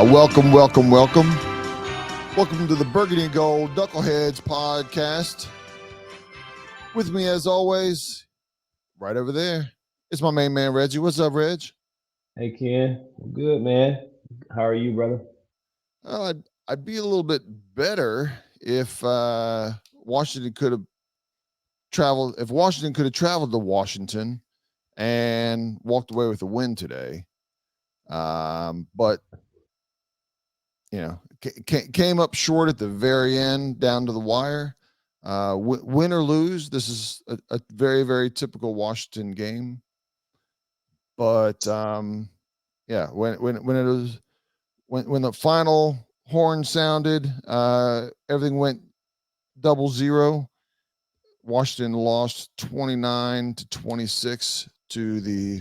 Welcome. Welcome to the Burgundy and Gold Knuckleheads podcast. With me, as always, right over there, it's my main man, Reggie. What's up, Reg? Hey Ken, I'm good, man. How are you, brother? I'd be a little bit better if Washington could have traveled. If Washington could have traveled to Washington and walked away with a win today, but came up short at the very end, down to the wire. Win or lose, this is a very, very typical Washington game. But yeah, when the final horn sounded, everything went 0-0. Washington lost 29-26 to the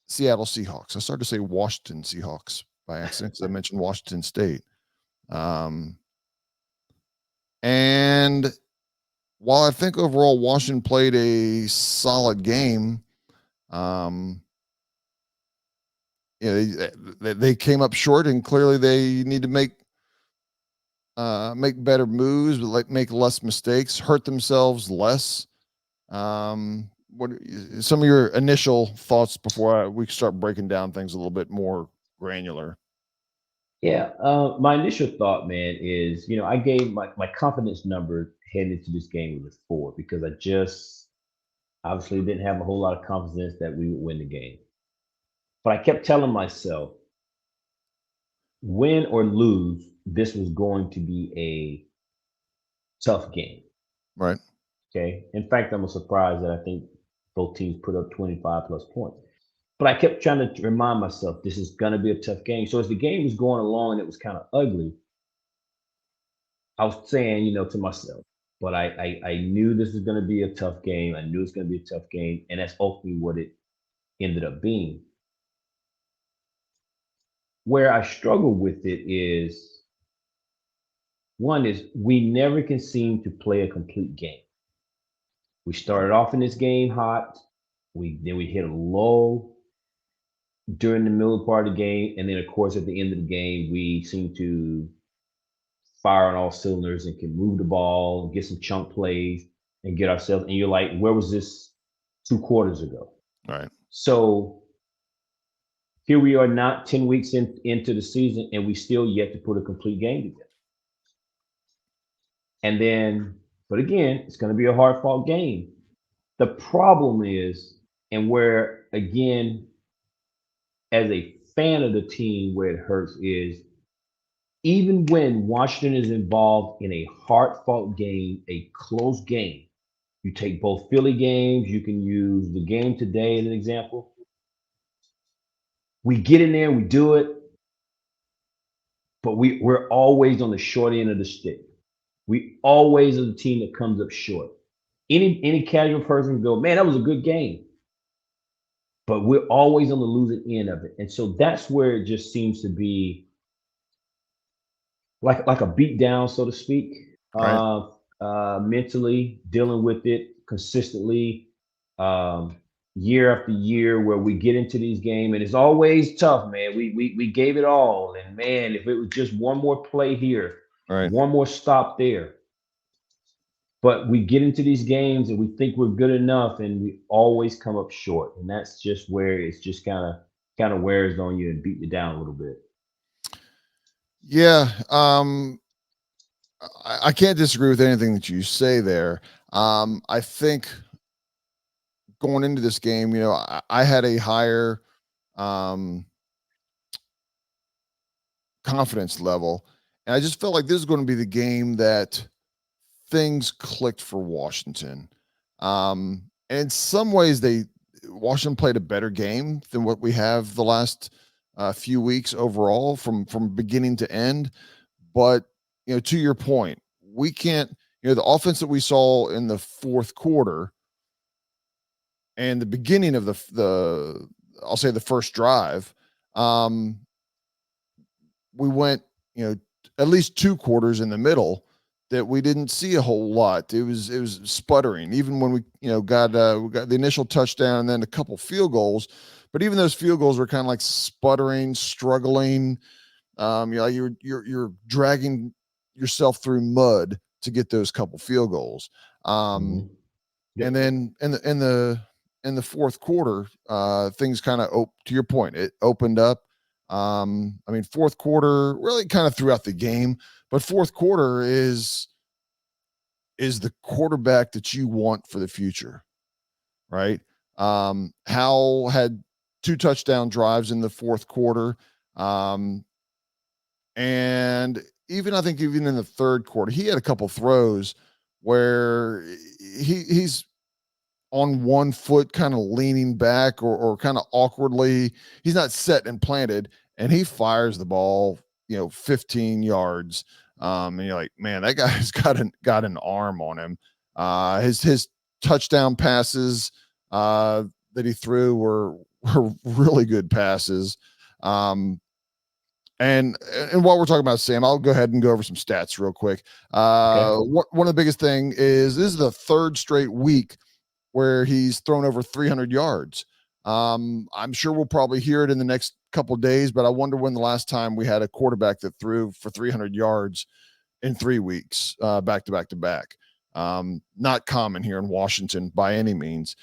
Seattle Seahawks. I started to say Washington Seahawks by accident because I mentioned Washington State. And while I think overall Washington played a solid game, they came up short, and clearly they need to make better moves, but make less mistakes, hurt themselves less. What are some of your initial thoughts before we start breaking down things a little bit more granular? Yeah, my initial thought, man, is I gave my confidence number heading into this game was 4 because I just obviously didn't have a whole lot of confidence that we would win the game. But I kept telling myself, win or lose, this was going to be a tough game. Right. Okay. In fact, I'm surprised that I think both teams put up 25 plus points. But I kept trying to remind myself this is going to be a tough game. So as the game was going along and it was kind of ugly, I was saying, to myself, but I knew this was going to be a tough game. I knew it's going to be a tough game. And that's ultimately what it ended up being. Where I struggle with it is one is we never can seem to play a complete game. We started off in this game hot. Then we hit a low during the middle part of the game, and then of course at the end of the game we seem to fire on all cylinders and can move the ball, get some chunk plays, and get ourselves. And you're like, where was this 2 quarters ago? Right. So here we are, not 10 weeks into the season, and we still yet to put a complete game together. And then, but again, it's going to be a hard fought game. The problem is, and where again, as a fan of the team, where it hurts is even when Washington is involved in a hard-fought game, a close game, you take both Philly games, you can use the game today as an example. We get in there, we do it, but we're always on the short end of the stick. We always are the team that comes up short. Any casual person can go, man, that was a good game. But we're always on the losing end of it. And so that's where it just seems to be like a beat down, so to speak, Right. mentally dealing with it consistently, year after year, where we get into these games and it's always tough, man. We gave it all, and man, if it was just one more play here, Right. one more stop there, but we get into these games and we think we're good enough, and we always come up short, and that's just where it's just kind of wears on you and beat you down a little bit. Yeah. I can't disagree with anything that you say there. I think going into this game, I had a higher confidence level, and I just felt like this is going to be the game that things clicked for Washington. And in some ways, Washington played a better game than what we have the last few weeks overall, from beginning to end. But to your point, we can't. The offense that we saw in the fourth quarter and the beginning of the I'll say the first drive, we went at least 2 quarters in the middle that we didn't see a whole lot. It was sputtering, even when we got the initial touchdown and then a couple field goals. but even those field goals were kind of like sputtering, struggling. You're dragging yourself through mud to get those couple field goals. Um, Mm-hmm. and then in the fourth quarter, things kind of to your point, it opened up. I mean, fourth quarter really kind of throughout the game, but fourth quarter is the quarterback that you want for the future, right? Hal had two touchdown drives in the fourth quarter. Um, and even I think even in the third quarter, he had a couple throws where he's on one foot, kind of leaning back or kind of awkwardly. He's not set and planted, and he fires the ball, 15 yards. And you're like, man, that guy's got an arm on him. His touchdown passes that he threw were really good passes. Um, and while we're talking about Sam, I'll go ahead and go over some stats real quick. Okay. One of the biggest thing is this is the third straight week where he's thrown over 300 yards. I'm sure we'll probably hear it in the next couple of days, but I wonder when the last time we had a quarterback that threw for 300 yards in 3 weeks, back to back to back. Not common here in Washington by any means.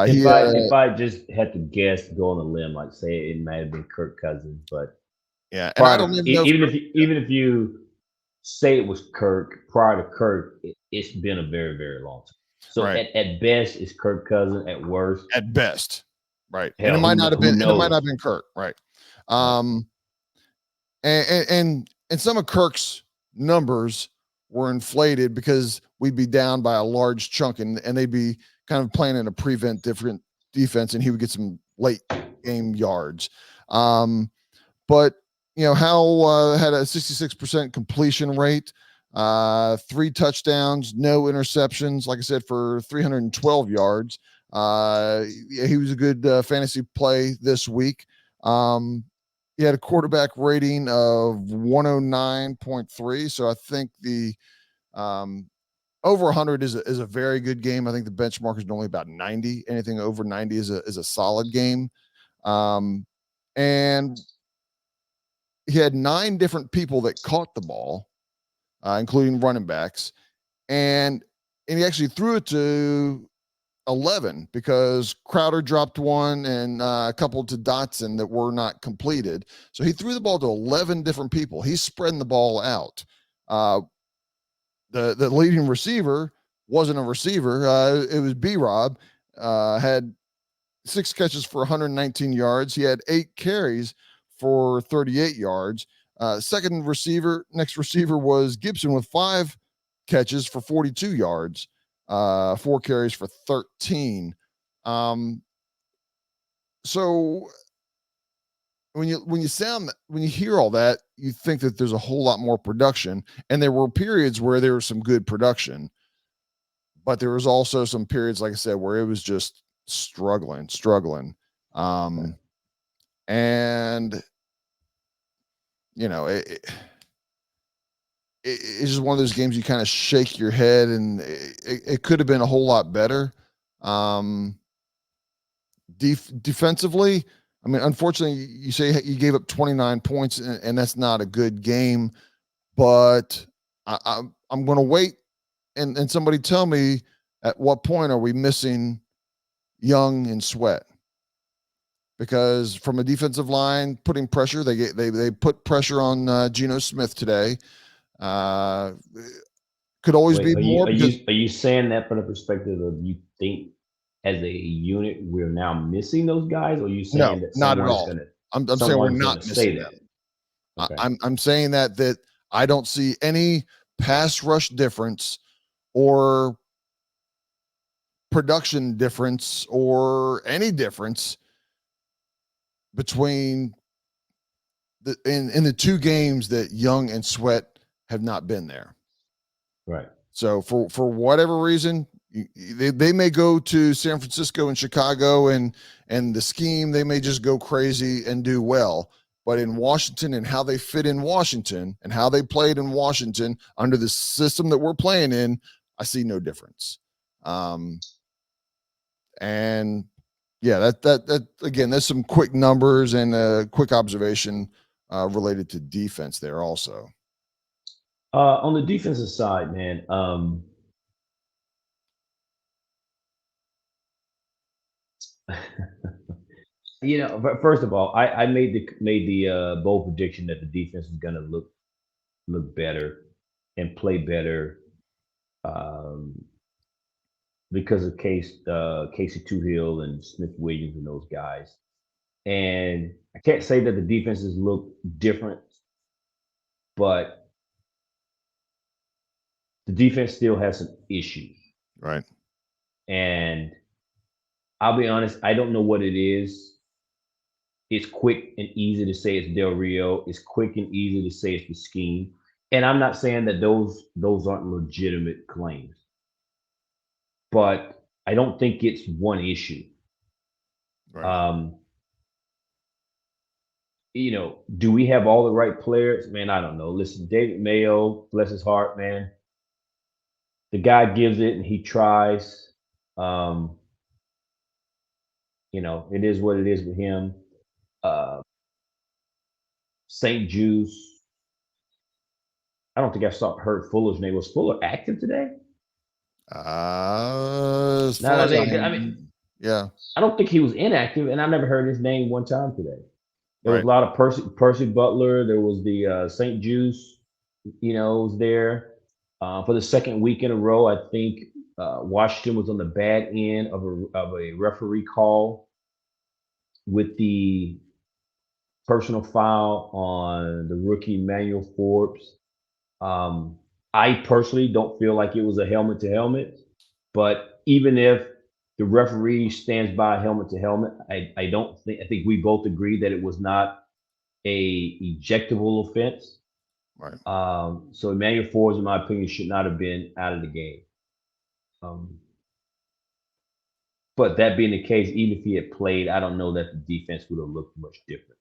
He If I just had to guess, go on a limb, like say it might have been Kirk Cousins, but Yeah, and I don't even know if even if you say it was Kirk prior to Kirk, it's been a very very long time. So right at best, it's Kirk Cousins. At worst, at best, right, and it hell, might not have who been, and it might not have knows? been Kirk, right. Right. Um, and some of Kirk's numbers were inflated because we'd be down by a large chunk, and they'd be kind of playing in a prevent different defense, and he would get some late game yards. But Hal had a 66% completion rate, three touchdowns, no interceptions. Like I said, for 312 yards. Yeah, he was a good fantasy play this week. Um, he had a quarterback rating of 109.3. So I think the over 100 is a very good game. I think the benchmark is normally about 90. Anything over 90 is a solid game. And he had 9 different people that caught the ball, including running backs, and he actually threw it to 11 because Crowder dropped one and a couple to Dotson that were not completed. So he threw the ball to 11 different people. He's spreading the ball out. Uh, the leading receiver wasn't a receiver. It was B Rob. Had 6 catches for 119 yards. He had 8 carries for 38 yards. Next receiver was Gibson with 5 catches for 42 yards, 4 carries for 13. Um, so when you hear all that, you think that there's a whole lot more production, and there were periods where there was some good production, but there was also some periods, like I said, where it was just struggling. Um, and it's just one of those games you kind of shake your head, and it could have been a whole lot better. Um, defensively, I mean, unfortunately, you say you gave up 29 points, and that's not a good game. But I'm going to wait and somebody tell me at what point are we missing Young and Sweat? Because from a defensive line putting pressure, they put pressure on Geno Smith today. Uh, could always Wait, be more because are you saying that from the perspective of you think as a unit we're now missing those guys, or are you no, saying that not at all. I'm saying we're someone's not gonna say missing them. that? Okay. I'm saying that I don't see any pass rush difference or production difference or any difference between in the 2 games that Young and Sweat have not been there. Right. So for whatever reason, they may go to San Francisco and Chicago, and the scheme, they may just go crazy and do well. But in Washington, and how they fit in Washington and how they played in Washington under the system that we're playing in, I see no difference. And Yeah, that again, there's some quick numbers and a quick observation related to defense there also. On the defensive side, man, first of all, I made the bold prediction that the defense is going to look better and play better, um, because of Casey Toohill and Smith Williams and those guys. And I can't say that the defenses look different, but the defense still has some issues. Right. And I'll be honest, I don't know what it is. It's quick and easy to say it's Del Rio. It's quick and easy to say it's the scheme. And I'm not saying that those aren't legitimate claims, but I don't think it's one issue. Right. Um, do we have all the right players? Man, I don't know. Listen, David Mayo, bless his heart, man. The guy gives it and he tries. Um, it is what it is with him. Uh, St. Juice. I don't think I saw heard Fuller's name. Was Fuller active today? As Now far that I as think, I mean, yeah, I don't think he was inactive, and I never heard his name one time today. There was right. a lot of Percy Butler. There was the St. Juice, was there for the second week in a row. I think Washington was on the bad end of a referee call with the personal foul on the rookie Manuel Forbes. Um, I personally don't feel like it was a helmet to helmet, but even if the referee stands by helmet to helmet, I don't think I think we both agree that it was not a ejectable offense. Right. So Emmanuel Forbes, in my opinion, should not have been out of the game. Um, but that being the case, even if he had played, I don't know that the defense would have looked much different.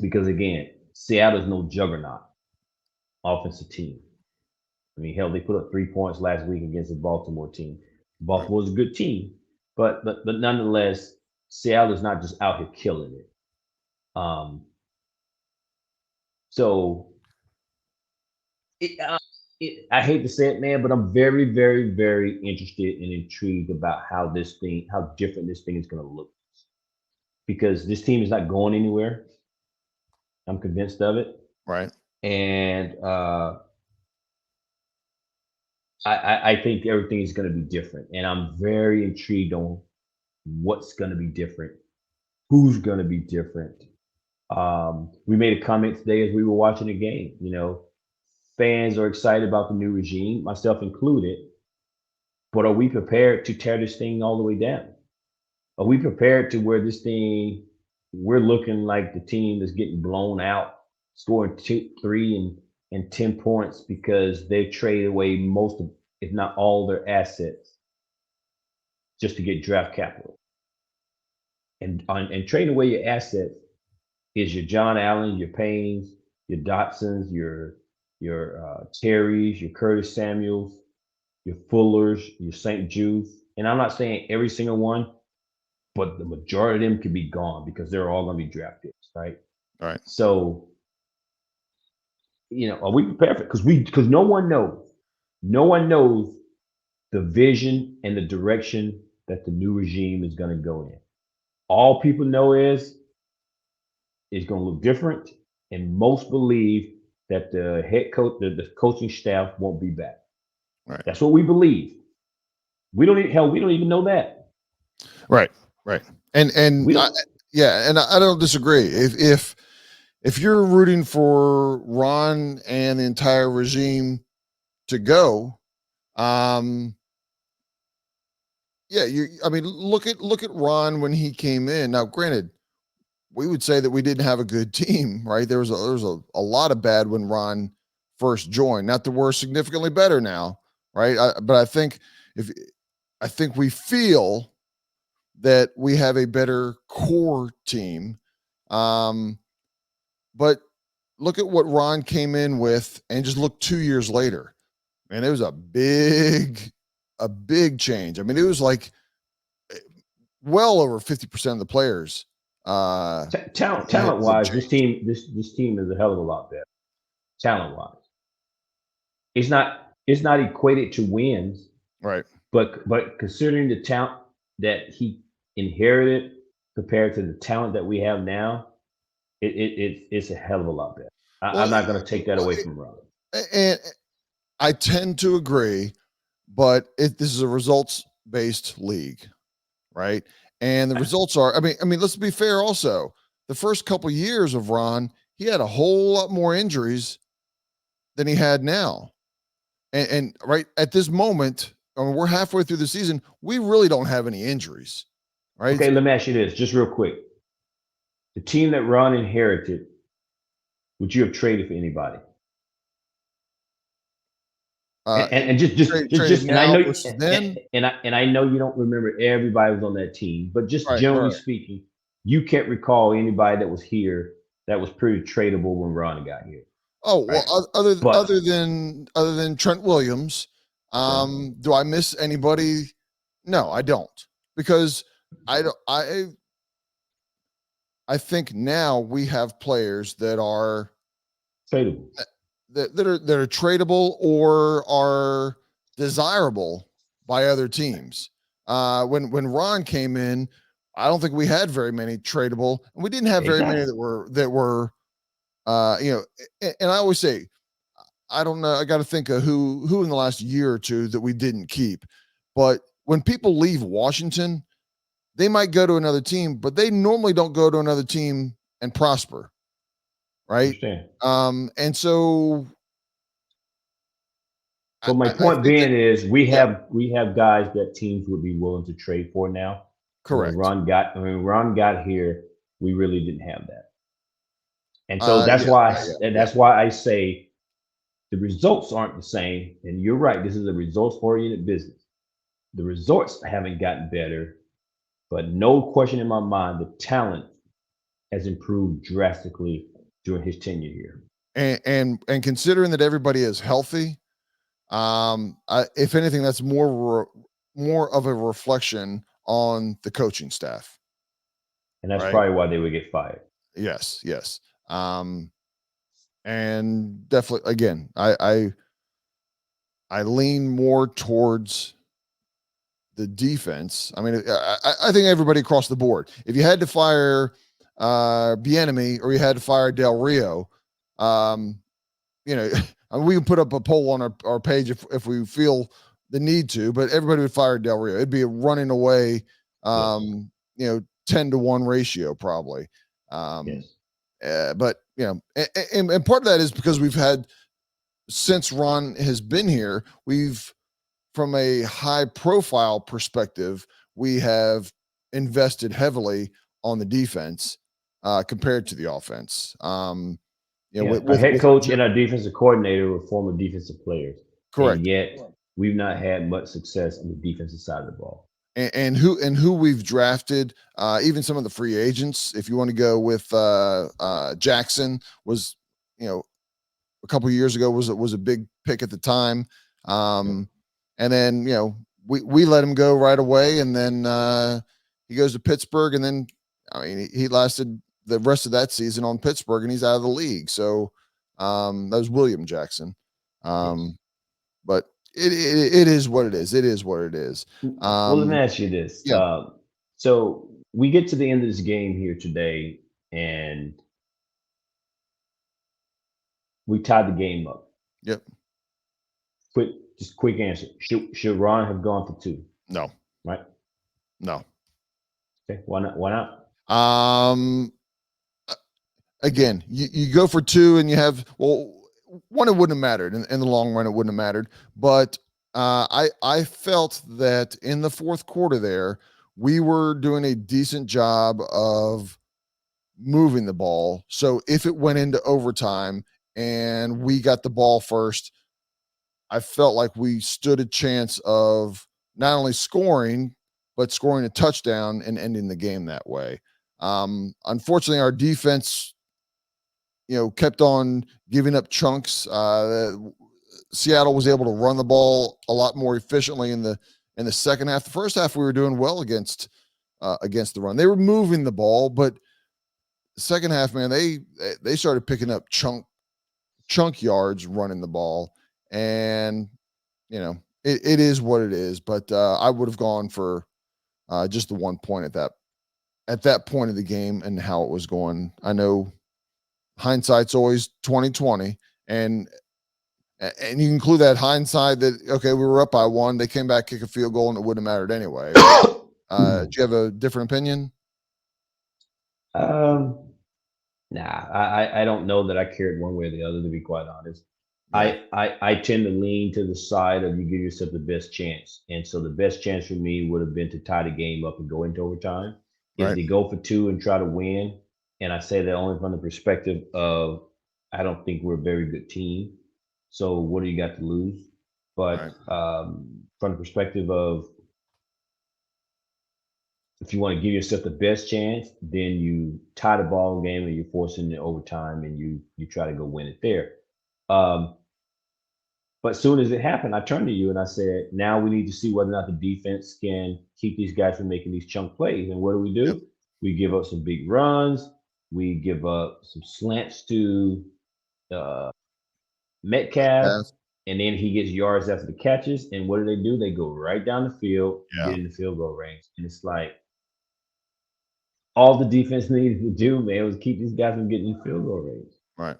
Because again, Seattle's no juggernaut offensive team. I mean, hell, they put up 3 points last week against the Baltimore team. Right. Baltimore's a good team, but nonetheless, Seattle is not just out here killing it. Um, so I hate to say it, man, but I'm very, very, very interested and intrigued about how different this thing is going to look, because this team is not going anywhere. I'm convinced of it, Right. and I think everything is going to be different, and I'm very intrigued on what's going to be different, who's going to be different. We made a comment today as we were watching the game. Fans are excited about the new regime, myself included. But are we prepared to tear this thing all the way down? Are we prepared to where we're looking like the team that's getting blown out, scoring 2, 3, and 10 points because they traded away most of, if not all, their assets just to get draft capital. And trading away your assets is your John Allen, your Paynes, your Dotsons, your Terrys, your Curtis Samuels, your Fullers, your St. Jude's. And I'm not saying every single one, but the majority of them could be gone because they're all going to be draft picks, right? Right. So, are we prepared for it? Because no one knows the vision and the direction that the new regime is going to go in. All people know is it's going to look different, and most believe that the head coach, the coaching staff won't be back. Right. That's what we believe. We don't even know that. Right. Right. And We don't. yeah, and I don't disagree. If you're rooting for Ron and the entire regime to go, um, yeah, I mean, look at Ron when he came in. Now, granted, we would say that we didn't have a good team, right? There was a lot of bad when Ron first joined. Not that we're significantly better now, right? But if I think we feel that we have a better core team. Um, but look at what Ron came in with, and just look 2 years later, and it was a big change. I mean, it was like well over 50% of the players. Talent wise, this team is a hell of a lot better. Talent wise, it's not equated to wins, Right. but considering the talent that he inherited compared to the talent that we have now, it's a hell of a lot better. I'm not going to take that away from Ron. And I tend to agree, but this is a results-based league, right? And the results are, I mean, let's be fair also. The first couple years of Ron, he had a whole lot more injuries than he had now. And right at this moment, I mean, we're halfway through the season, we really don't have any injuries, right? Okay, let me ask you this, just real quick. The team that Ron inherited, would you have traded for anybody? And just and I know and I know you don't remember everybody was on that team, but just generally speaking, you can't recall anybody that was here that was pretty tradable when Ron got here. Oh well, other than Trent Williams, do I miss anybody? No, I don't, because I think now we have players that are tradable, that are tradable or are desirable by other teams. When Ron came in, I don't think we had very many tradable, and we didn't have very many that were and I always say, I don't know, I got to think of who in the last year or two that we didn't keep. But when people leave Washington, they might go to another team, but they normally don't go to another team and prosper. Right. And so but my point being is we have guys that teams would be willing to trade for now. Correct. When Ron got here, we really didn't have that. And so that's why I say the results aren't the same. And you're right, this is a results oriented business. The results haven't gotten better, but no question in my mind, the talent has improved drastically during his tenure here. And considering that everybody is healthy, if anything, that's more of a reflection on the coaching staff. And that's probably why they would get fired. Yes. And definitely, again, I lean more towards the defense. I mean, I think everybody across the board. If you had to fire Bieniemy or you had to fire Del Rio, we can put up a poll on our page if we feel the need to, but everybody would fire Del Rio. It'd be a running away, 10-to-1 ratio probably. But and part of that is because we've had, since Ron has been here, from a high profile perspective, we have invested heavily on the defense compared to the offense. Our head coach and our defensive coordinator were former defensive players. Correct. And yet we've not had much success on the defensive side of the ball. And who we've drafted, even some of the free agents. If you want to go with Jackson, was a couple of years ago was a big pick at the time. And then, we let him go right away. And then he goes to Pittsburgh. And then, I mean, he lasted the rest of that season on Pittsburgh and he's out of the league. So that was William Jackson. But it is what it is. It is what it is. Well, let me ask you this. So we get to the end of this game here today and we tied the game up. Yep. Quick answer. Should Ron have gone for 2? No. Right? No. Okay. Why not? Again, you go for 2 and you have, one, it wouldn't have mattered in the long run. It wouldn't have mattered. But I felt that in the fourth quarter there, we were doing a decent job of moving the ball. So if it went into overtime and we got the ball first, I felt like we stood a chance of not only scoring, but scoring a touchdown and ending the game that way. Unfortunately, our defense, kept on giving up chunks. Seattle was able to run the ball a lot more efficiently in the second half. The first half, we were doing well against against the run. They were moving the ball, but second half, man, they started picking up chunk yards running the ball, and it is what it is. But I would have gone for just the 1 point at that point of the game and how it was going. I know hindsight's always 2020, and you include that hindsight that okay, we were up by one, they came back, kick a field goal, and it wouldn't have mattered anyway. Do you have a different opinion? um, nah, I don't know that I cared one way or the other, to be quite honest. Yeah, I tend to lean to the side of you give yourself the best chance. And so the best chance for me would have been to tie the game up and go into overtime. If right. they go for two and try to win, and I say that only from the perspective of I don't think we're a very good team. So what do you got to lose? But Right. from the perspective of if you want to give yourself the best chance, then you tie the ball game and you're forcing the overtime and you try to go win it there. Um, but as soon as it happened, I turned to you and I said, now we need to see whether or not the defense can keep these guys from making these chunk plays. And what Yep. do? We give up some big runs. We give up some slants to uh, Metcalf, Pass. and then he gets yards after the catches. And what do? They go right down the field, get Yeah. in the field goal range. And it's like, all the defense needed to do, man, was keep these guys from getting in field goal range. Right.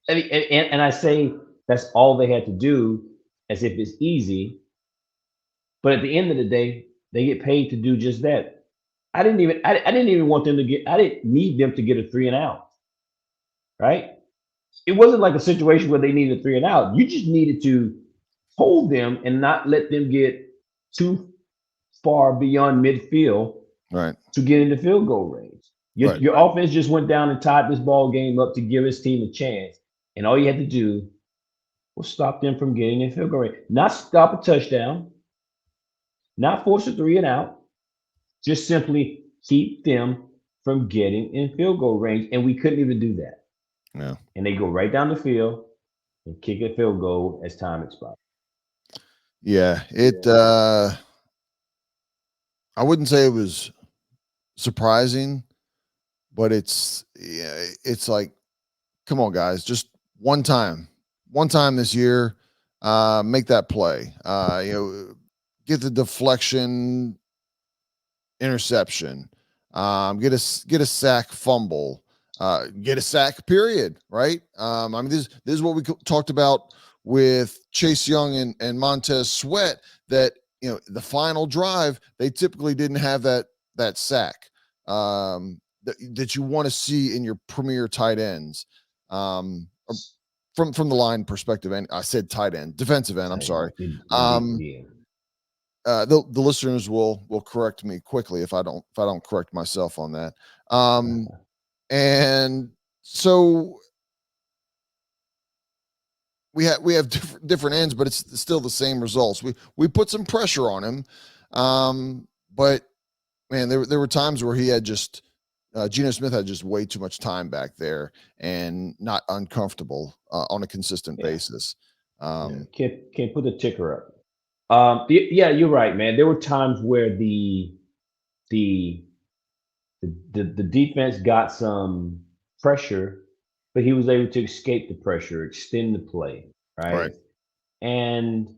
And I say that's all they had to do, as if it's easy. But at the end of the day, they get paid to do just that. I didn't even want them to get. I didn't need them to get a 3 and out. Right? It wasn't like a situation where they needed a 3 and out. You just needed to hold them and not let them get too far beyond midfield Right. to get into field goal range. Right. Your offense just went down and tied this ball game up to give his team a chance. And all you had to do was stop them from getting in field goal range. Not stop a touchdown, not force a 3 and out, just simply keep them from getting in field goal range. And we couldn't even do that. Yeah. And they go right down the field and kick a field goal as time expires. Yeah. I wouldn't say it was surprising, but it's like, come on, guys, just one time this year, make that play. Get the deflection, interception, get a sack, fumble, get a sack. Period. Right. I mean, this is what we talked about with Chase Young and Montez Sweat. That the final drive, they typically didn't have that sack that you want to see in your premier tight ends. From the line perspective, and I said tight end, defensive end. I'm sorry. Um, Yeah. the listeners will correct me quickly if I don't correct myself on that. And so we have different ends, but it's still the same results. We put some pressure on him, but man, there were times where he had just Geno Smith had just way too much time back there and not uncomfortable on a consistent Yeah. basis. Yeah. Can't put the ticker up. Yeah, you're right, man. There were times where the the defense got some pressure, but he was able to escape the pressure, extend the play, Right. right? And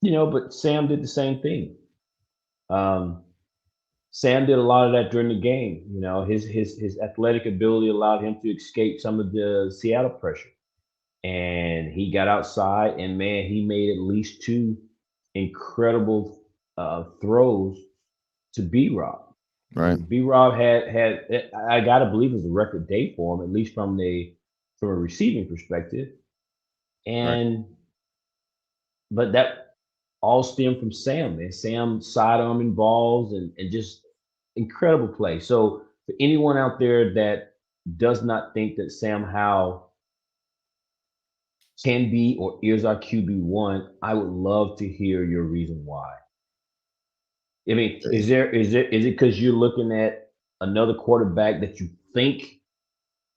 but Sam did the same thing. Um, Sam did a lot of that during the game. His athletic ability allowed him to escape some of the Seattle pressure, and he got outside, and man, he made at least two incredible throws to B Rob. Right. B Rob had I gotta believe it was a record day for him, at least from a receiving perspective. Right. And but that all stemmed from Sam, man. Sam sidearming balls and just incredible play. So for anyone out there that does not think that Sam Howell can be or is our QB1, I would love to hear your reason why. I mean, Okay. is it because you're looking at another quarterback that you think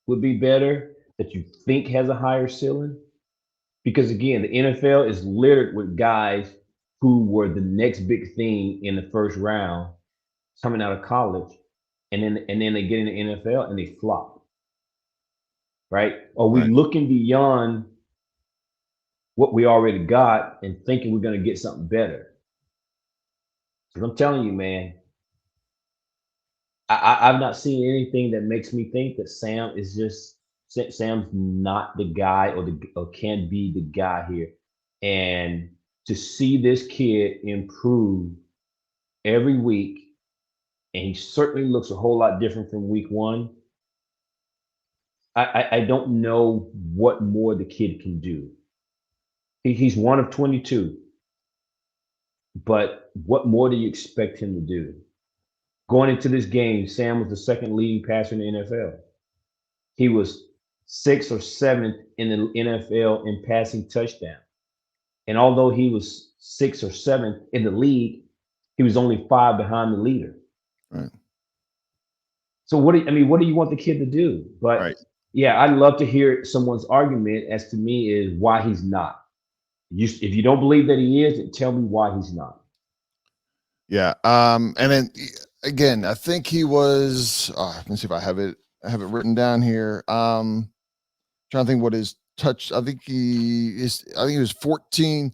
would be better, that you think has a higher ceiling? Because again, the NFL is littered with guys who were the next big thing in the first round coming out of college, and then they get in the NFL and they flop, right? Are we Right. looking beyond what we already got and thinking we're going to get something better? Because I'm telling you, man, I've not seen anything that makes me think that Sam's not the guy or can be the guy here. And to see this kid improve every week, and he certainly looks a whole lot different from week one. I don't know what more the kid can do. He's one of 22, but what more do you expect him to do? Going into this game, Sam was the second leading passer in the NFL. He was sixth or seventh in the NFL in passing touchdown. And although he was sixth or seventh in the league, he was only five behind the leader. Right. So what do you want the kid to do? Right. But yeah, I'd love to hear someone's argument as to me is why he's not. If you don't believe that he is, then tell me why he's not. Yeah. And then again, I think he was. Let me see if I have it. I have it written down here. Trying to think what his touch. I think he is. I think he was 14.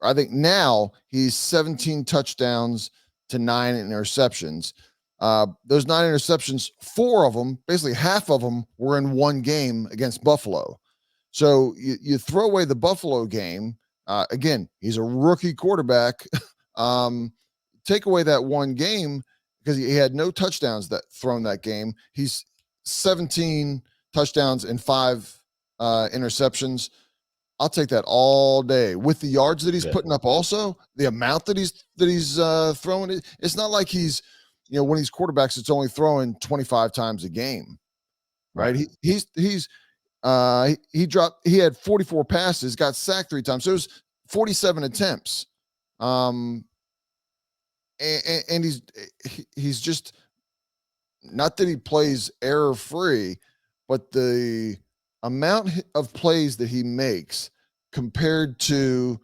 I think now he's 17 touchdowns to 9 interceptions. Those 9 interceptions, 4 of them, basically half of them, were in one game against Buffalo. So you throw away the Buffalo game. Again, he's a rookie quarterback. Take away that one game because he had no touchdowns that thrown that game. He's 17 touchdowns and 5 interceptions. I'll take that all day with the yards that he's Yeah. putting up. Also, the amount that he's throwing. It's not like he's, when he's quarterbacks, it's only throwing 25 times a game, right? Right. He had 44 passes, got sacked 3 times, so it was 47 attempts. And he's just, not that he plays error free, but the amount of plays that he makes compared to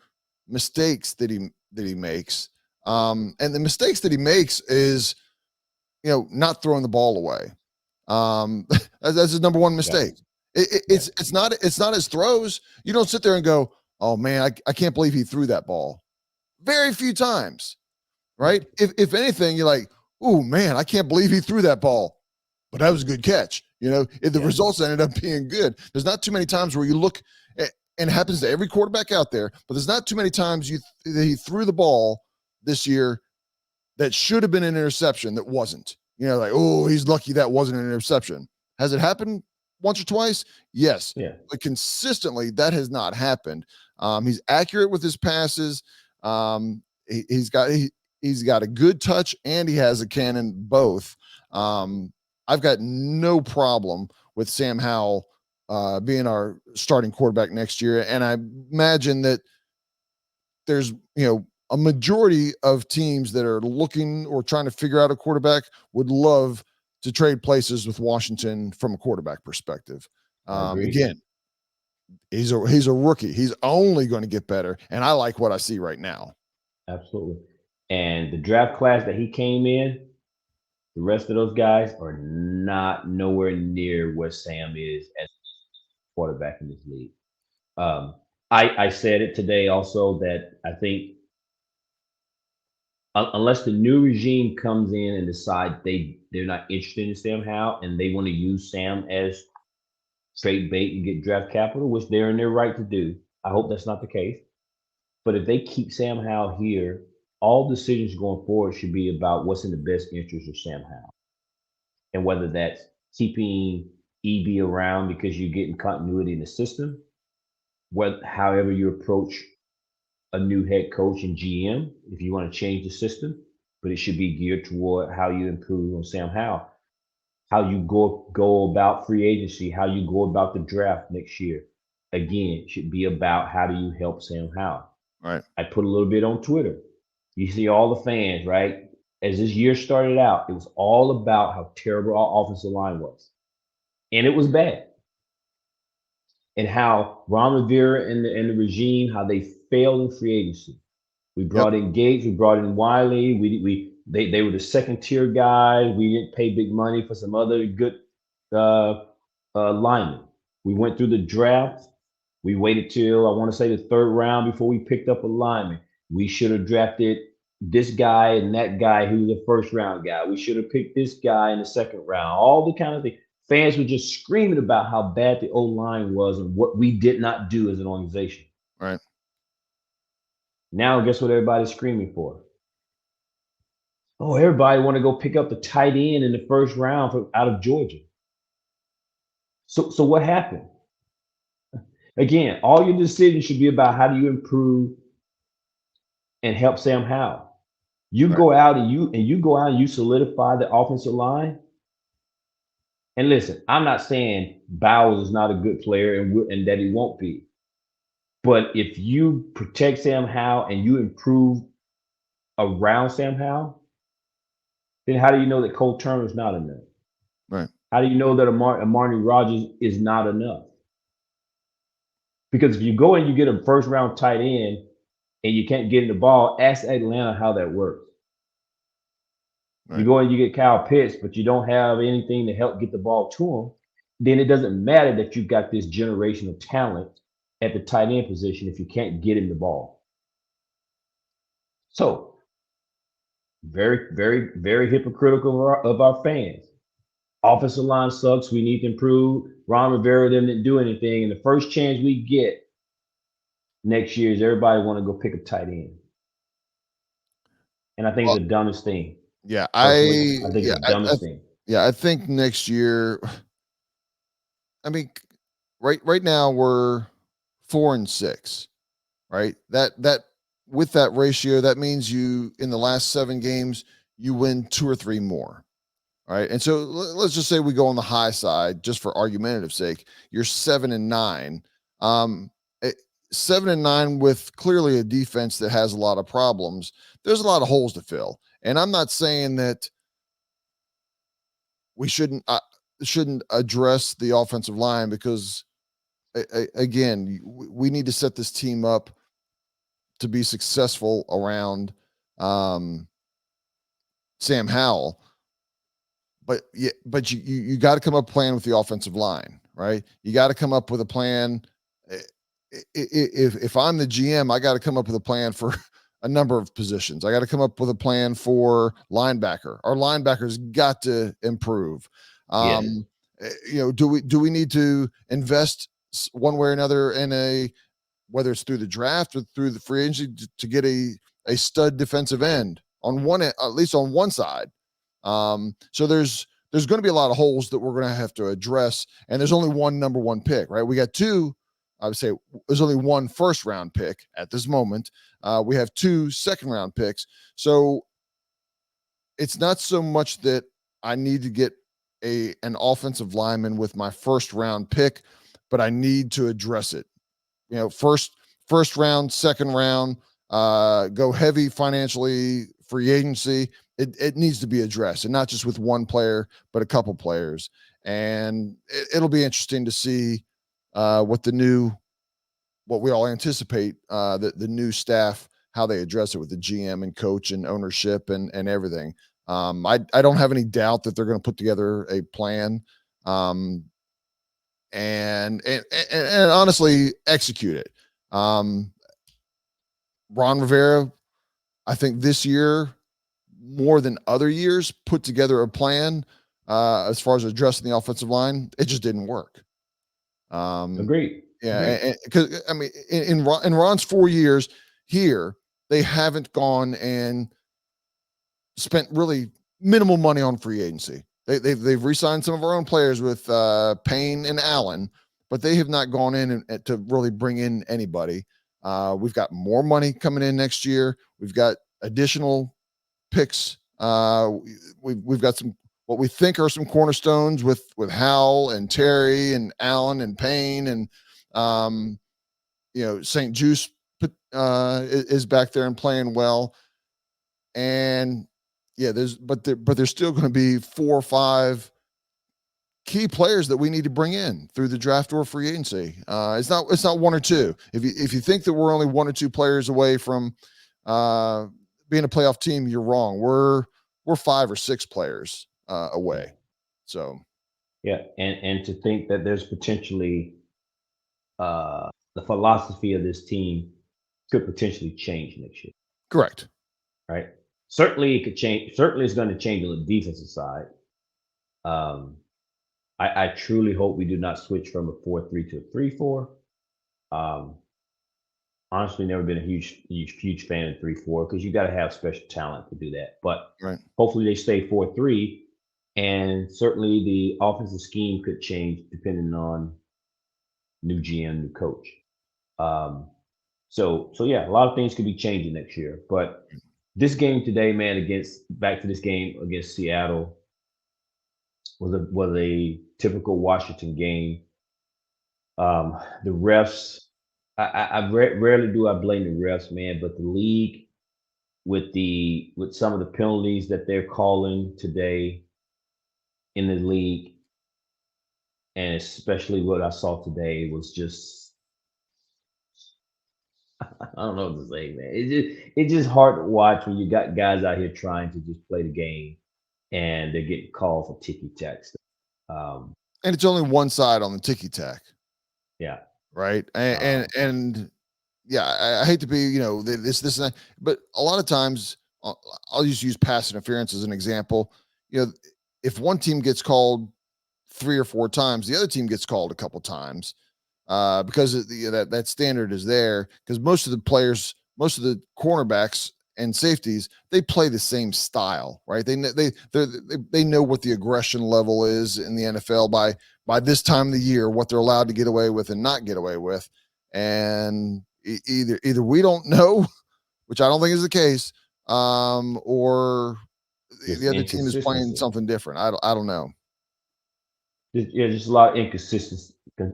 mistakes that he makes, and the mistakes that he makes is, not throwing the ball away. That's his number one mistake. It's not his throws. You don't sit there and go, oh man, I can't believe he threw that ball. Very few times, right? If anything, you're like, oh man, I can't believe he threw that ball, but that was a good catch. The results ended up being good. There's not too many times where you look at, and it happens to every quarterback out there, but there's not too many times that he threw the ball this year that should have been an interception that wasn't. Like, oh, he's lucky that wasn't an interception. Has it happened once or twice? Yes. Yeah. But consistently, that has not happened. He's accurate with his passes. He's got a good touch and he has a cannon, both. I've got no problem with Sam Howell being our starting quarterback next year. And I imagine that there's, a majority of teams that are looking or trying to figure out a quarterback would love to trade places with Washington from a quarterback perspective. Again, he's a rookie. He's only going to get better. And I like what I see right now. Absolutely. And the draft class that he came in, the rest of those guys are not nowhere near where Sam is as a quarterback in this league. I said it today also that I think unless the new regime comes in and decide they're not interested in Sam Howell and they want to use Sam as trade bait and get draft capital, which they're in their right to do. I hope that's not the case. But if they keep Sam Howell here, all decisions going forward should be about what's in the best interest of Sam Howell. And whether that's keeping EB around because you're getting continuity in the system, however you approach a new head coach and GM, if you want to change the system, but it should be geared toward how you improve on Sam Howell, how you go about free agency, how you go about the draft next year. Again, it should be about how do you help Sam Howell. Right. I put a little bit on Twitter. You see all the fans, right? As this year started out, it was all about how terrible our offensive line was. And it was bad. And how Ron Rivera and the regime, how they failed in free agency. We Yep. brought in Gates. We brought in Wiley. They were the second tier guys. We didn't pay big money for some other good uh, linemen. We went through the draft. We waited till I want to say the third round before we picked up a lineman. We should have drafted this guy and that guy who was a first round guy. We should have picked this guy in the second round. All the kind of thing. Fans were just screaming about how bad the O line was and what we did not do as an organization. Right. Now, guess what everybody's screaming for? Oh, everybody want to go pick up the tight end in the first round out of Georgia. So what happened? Again, all your decisions should be about how do you improve and help Sam Howell. You Right. go out and you solidify the offensive line. And listen, I'm not saying Bowles is not a good player and that he won't be. But if you protect Sam Howell and you improve around Sam Howell, then how do you know that Cole Turner is not enough? Right. How do you know that Amari Rogers is not enough? Because if you go and you get a first round tight end and you can't get in the ball, ask Atlanta how that works. Right. You go and you get Kyle Pitts, but you don't have anything to help get the ball to him, then it doesn't matter that you've got this generation of talent at the tight end position if you can't get him the ball. So, very, very, very hypocritical of our fans. Offensive line sucks. We need to improve. Ron Rivera didn't do anything. And the first chance we get next year is everybody want to go pick a tight end. And I think Well, it's the dumbest thing. yeah. Personally, I think it's the dumbest thing. I think next year. I mean, right now we're 4-6. Right. That with that ratio, that means you in the last 7 games you win 2 or 3 more. Right. And so let's just say we go on the high side, just for argumentative sake. You're 7-9. 7-9 with clearly a defense that has a lot of problems. There's a lot of holes to fill. And I'm not saying that we shouldn't address the offensive line because again, we need to set this team up to be successful around Sam Howell. But you got to come up plan with the offensive line, right? You got to come up with a plan. If I'm the GM, I got to come up with a plan for a number of positions. I got to come up with a plan for linebacker. Our linebackers got to improve. Yes. Do we need to invest one way or another in whether it's through the draft or through the free agency to get a stud defensive end on one, at least on one side. So there's going to be a lot of holes that we're going to have to address, and there's only one number 1 pick, right? We got 2. I would say there's only 1 first round pick at this moment. We have 2 second round picks. So it's not so much that I need to get an offensive lineman with my first round pick, but I need to address it. First round, second round, go heavy financially, free agency. It needs to be addressed, and not just with one player, but a couple players. And it'll be interesting to see what we all anticipate, the new staff, how they address it with the GM and coach and ownership and everything. I don't have any doubt that they're going to put together a plan, and honestly execute it. Ron Rivera, I think this year, more than other years, put together a plan as far as addressing the offensive line. It just didn't work. Agreed. Yeah, because I mean, in Ron's 4 years here, they haven't gone and spent really minimal money on free agency. They've re-signed some of our own players with Payne and Allen, but they have not gone in to really bring in anybody. We've got more money coming in next year. We've got additional picks. We've got some what we think are some cornerstones with Howell and Terry and Allen and Payne and St. Juice is back there and playing well. And yeah, there's still going to be 4 or 5 key players that we need to bring in through the draft or free agency. It's not 1 or 2. If you think that we're only 1 or 2 players away from uh, being a playoff team, you're wrong. We're 5 or 6 players Yeah. away. So Yeah. And to think that there's potentially the philosophy of this team could potentially change next year, correct. right? Certainly it could change. Certainly it's going to change on the defensive side. Um, I truly hope we do not switch from a 4-3 to a 3-4. Um, honestly, never been a huge fan of 3-4 because you got to have special talent to do that. But Right. hopefully they stay 4-3, and certainly the offensive scheme could change depending on new GM, new coach. Um, so yeah, a lot of things could be changing next year. But this game today, man, against back to this game against Seattle was a typical Washington game. The refs, rarely do I blame the refs, man, but the league with some of the penalties that they're calling today in the league, and especially what I saw today was just I don't know what to say, man. It's just hard to watch when you got guys out here trying to just play the game and they're getting called for ticky tack stuff. Um, And it's only one side on the ticky tack, yeah. right? And yeah, I hate to be, this and that, but a lot of times I'll just use pass interference as an example. You know, if one team gets called 3 or 4 times, the other team gets called a couple times because that standard is there. Because most of the players, most of the cornerbacks and safeties, they play the same style, right? They know what the aggression level is in the NFL by this time of the year, what they're allowed to get away with and not get away with, and either we don't know, which I don't think is the case, or Just the other team is playing inconsistency. something different. I don't know. Just a lot of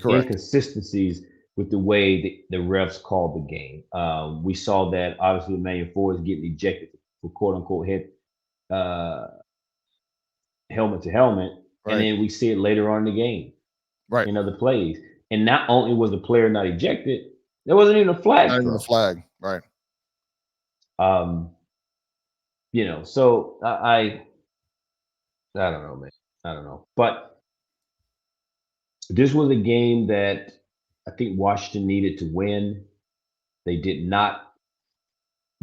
Correct. inconsistencies with the way the refs called the game. We saw that obviously Emmanuel Ford is getting ejected for quote unquote hit uh, helmet to helmet, and Right. then we see it later on in the game Right. in other plays. And not only was the player not ejected, there wasn't even a flag Not even the throw. flag. Right. Um, so I don't know, man. I don't know, but this was a game that I think Washington needed to win. They did not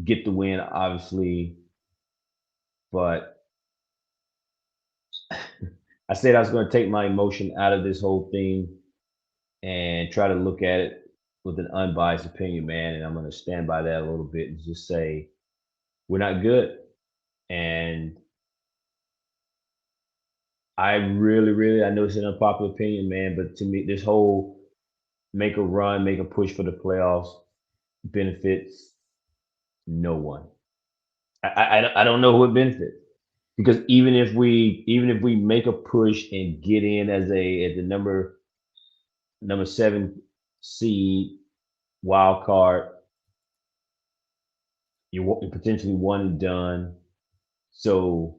get the win, obviously, but I said I was going to take my emotion out of this whole thing and try to look at it with an unbiased opinion, man. And I'm going to stand by that a little bit and just say we're not good. And I really, really, I know it's an unpopular opinion, man, but to me, this whole make a run, make a push for the playoffs benefits no one. I don't know who it benefits because even if we make a push and get in as the number 7 seed wild card, you're potentially one and done. So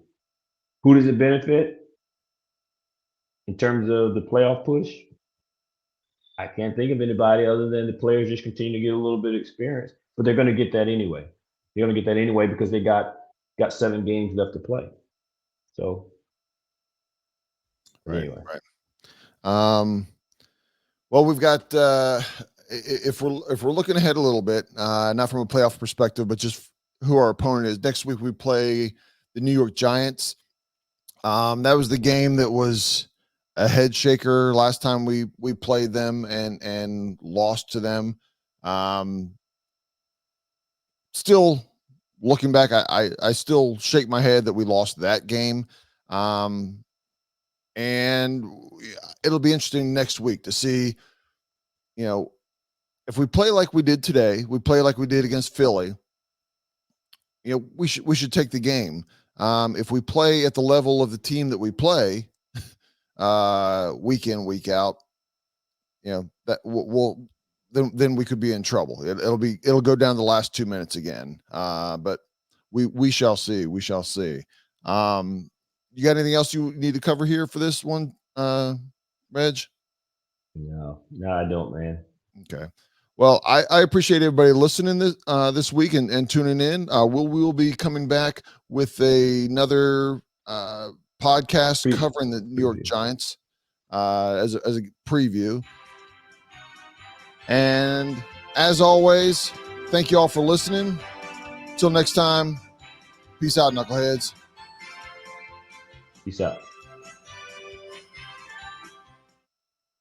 who does it benefit in terms of the playoff push? I can't think of anybody other than the players just continue to get a little bit of experience, but they're going to get that anyway. They're going to get that anyway because they got 7 games left to play. So, but Right. anyway, Right. Um, well, we've got if we're looking ahead a little bit, not from a playoff perspective, but just who our opponent is. Next week we play the New York Giants. That was the game that was a head shaker last time we played them and lost to them. Um, Still looking back, I still shake my head that we lost that game. Um, and it'll be interesting next week to see, you know, if we play like we did today, we play like we did against Philly. We should take the game. If we play at the level of the team that we play, week in week out, that we'll then we could be in trouble. It'll go down the last 2 minutes again. But we shall see. We shall see. You got anything else you need to cover here for this one, Reg? no, I don't, man. Okay. Well, I appreciate everybody listening this week and tuning in. We will be coming back with another podcast covering the New York Giants as a preview. And as always, thank you all for listening. Until next time, peace out, Knuckleheads. Peace out.